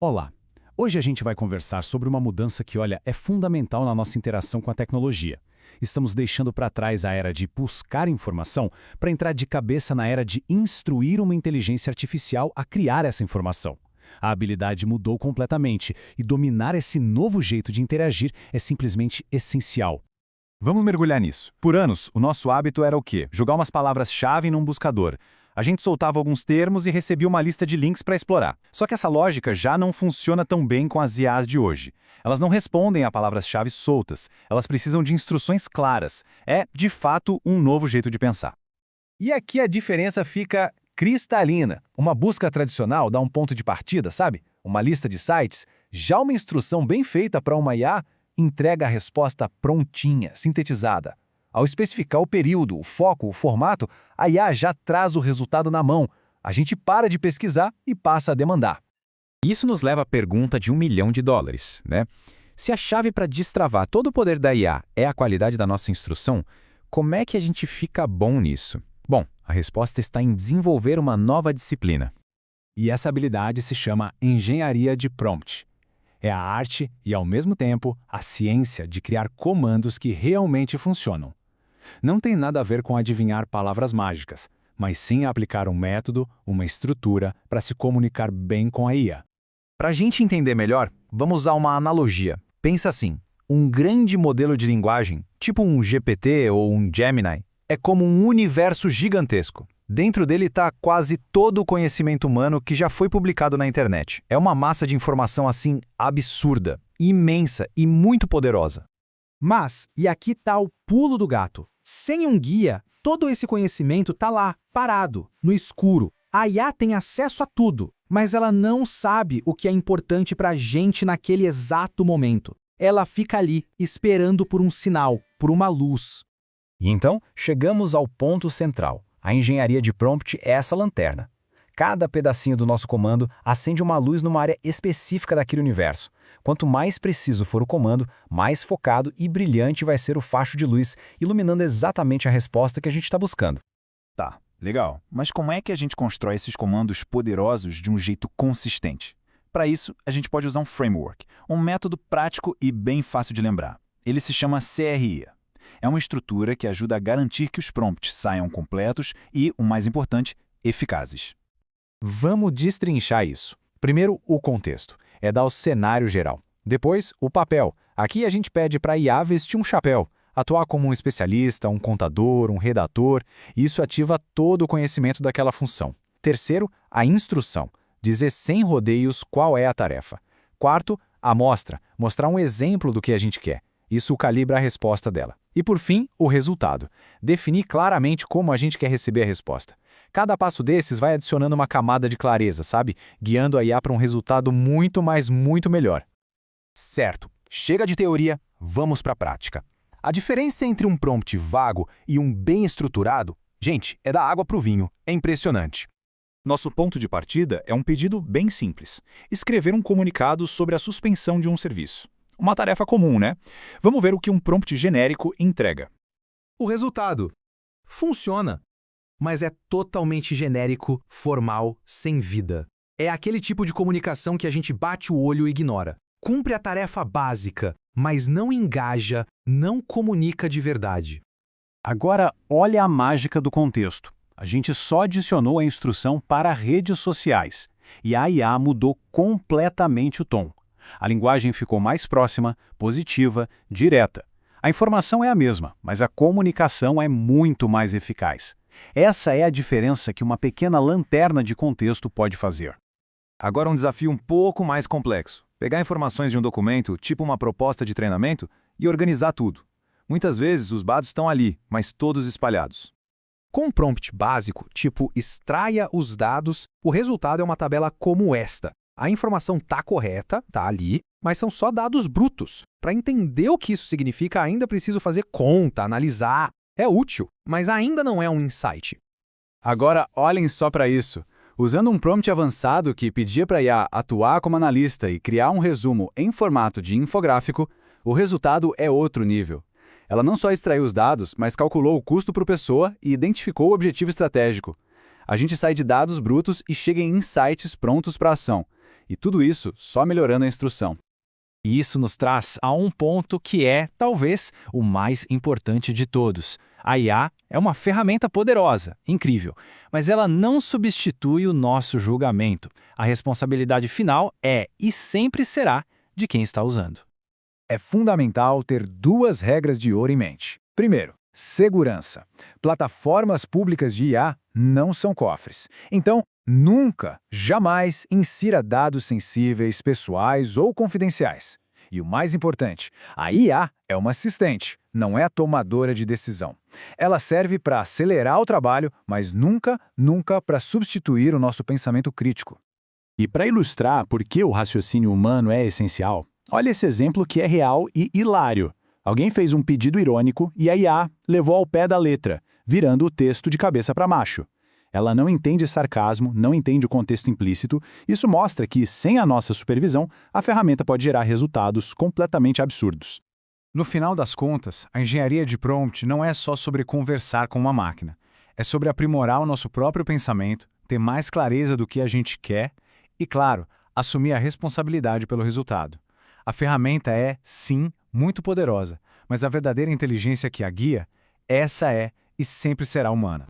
Olá! Hoje a gente vai conversar sobre uma mudança que, olha, é fundamental na nossa interação com a tecnologia. Estamos deixando para trás a era de buscar informação para entrar de cabeça na era de instruir uma inteligência artificial a criar essa informação. A habilidade mudou completamente e dominar esse novo jeito de interagir é simplesmente essencial. Vamos mergulhar nisso. Por anos, o nosso hábito era o quê? Jogar umas palavras-chave num buscador. A gente soltava alguns termos e recebia uma lista de links para explorar. Só que essa lógica já não funciona tão bem com as IAs de hoje. Elas não respondem a palavras-chave soltas. Elas precisam de instruções claras. É, de fato, um novo jeito de pensar. E aqui a diferença fica cristalina. Uma busca tradicional dá um ponto de partida, sabe? Uma lista de sites. Já uma instrução bem feita para uma IA entrega a resposta prontinha, sintetizada. Ao especificar o período, o foco, o formato, a IA já traz o resultado na mão. A gente para de pesquisar e passa a demandar. Isso nos leva à pergunta de $1 milhão, né? Se a chave para destravar todo o poder da IA é a qualidade da nossa instrução, como é que a gente fica bom nisso? Bom, a resposta está em desenvolver uma nova disciplina. E essa habilidade se chama engenharia de prompt. É a arte e, ao mesmo tempo, a ciência de criar comandos que realmente funcionam. Não tem nada a ver com adivinhar palavras mágicas, mas sim aplicar um método, uma estrutura para se comunicar bem com a IA. Para a gente entender melhor, vamos usar uma analogia. Pensa assim, um grande modelo de linguagem, tipo um GPT ou um Gemini, é como um universo gigantesco. Dentro dele está quase todo o conhecimento humano que já foi publicado na internet. É uma massa de informação assim absurda, imensa e muito poderosa. Mas, e aqui está o pulo do gato. Sem um guia, todo esse conhecimento está lá, parado, no escuro. A IA tem acesso a tudo, mas ela não sabe o que é importante para a gente naquele exato momento. Ela fica ali, esperando por um sinal, por uma luz. E então, chegamos ao ponto central. A engenharia de prompt é essa lanterna. Cada pedacinho do nosso comando acende uma luz numa área específica daquele universo. Quanto mais preciso for o comando, mais focado e brilhante vai ser o facho de luz, iluminando exatamente a resposta que a gente está buscando. Tá, legal. Mas como é que a gente constrói esses comandos poderosos de um jeito consistente? Para isso, a gente pode usar um framework, um método prático e bem fácil de lembrar. Ele se chama CRI. É uma estrutura que ajuda a garantir que os prompts saiam completos e, o mais importante, eficazes. Vamos destrinchar isso. Primeiro, o contexto. É dar o cenário geral. Depois, o papel. Aqui a gente pede para a IA vestir um chapéu, atuar como um especialista, um contador, um redator. Isso ativa todo o conhecimento daquela função. Terceiro, a instrução. Dizer sem rodeios qual é a tarefa. Quarto, a amostra. Mostrar um exemplo do que a gente quer. Isso calibra a resposta dela. E por fim, o resultado. Definir claramente como a gente quer receber a resposta. Cada passo desses vai adicionando uma camada de clareza, sabe? Guiando a IA para um resultado muito melhor. Certo, chega de teoria, vamos para a prática. A diferença entre um prompt vago e um bem estruturado, gente, é da água para o vinho, é impressionante. Nosso ponto de partida é um pedido bem simples. Escrever um comunicado sobre a suspensão de um serviço. Uma tarefa comum, né? Vamos ver o que um prompt genérico entrega. O resultado funciona, mas é totalmente genérico, formal, sem vida. É aquele tipo de comunicação que a gente bate o olho e ignora. Cumpre a tarefa básica, mas não engaja, não comunica de verdade. Agora, olha a mágica do contexto. A gente só adicionou a instrução para redes sociais e a IA mudou completamente o tom. A linguagem ficou mais próxima, positiva, direta. A informação é a mesma, mas a comunicação é muito mais eficaz. Essa é a diferença que uma pequena lanterna de contexto pode fazer. Agora um desafio um pouco mais complexo. Pegar informações de um documento, tipo uma proposta de treinamento, e organizar tudo. Muitas vezes os dados estão ali, mas todos espalhados. Com um prompt básico, tipo extraia os dados, o resultado é uma tabela como esta. A informação está correta, está ali, mas são só dados brutos. Para entender o que isso significa, ainda preciso fazer conta, analisar. É útil, mas ainda não é um insight. Agora, olhem só para isso. Usando um prompt avançado que pedia para a IA atuar como analista e criar um resumo em formato de infográfico, o resultado é outro nível. Ela não só extraiu os dados, mas calculou o custo por pessoa e identificou o objetivo estratégico. A gente sai de dados brutos e chega em insights prontos para ação. E tudo isso só melhorando a instrução. E isso nos traz a um ponto que é, talvez, o mais importante de todos. A IA é uma ferramenta poderosa, incrível, mas ela não substitui o nosso julgamento. A responsabilidade final é e sempre será de quem está usando. É fundamental ter duas regras de ouro em mente. Primeiro, segurança. Plataformas públicas de IA não são cofres. Então, nunca, jamais insira dados sensíveis, pessoais ou confidenciais. E o mais importante, a IA é uma assistente, não é a tomadora de decisão. Ela serve para acelerar o trabalho, mas nunca para substituir o nosso pensamento crítico. E para ilustrar por que o raciocínio humano é essencial, olha esse exemplo que é real e hilário. Alguém fez um pedido irônico e a IA levou ao pé da letra, virando o texto de cabeça para baixo. Ela não entende sarcasmo, não entende o contexto implícito. Isso mostra que, sem a nossa supervisão, a ferramenta pode gerar resultados completamente absurdos. No final das contas, a engenharia de prompt não é só sobre conversar com uma máquina. É sobre aprimorar o nosso próprio pensamento, ter mais clareza do que a gente quer e, claro, assumir a responsabilidade pelo resultado. A ferramenta é, sim, muito poderosa, mas a verdadeira inteligência que a guia, essa é e sempre será humana.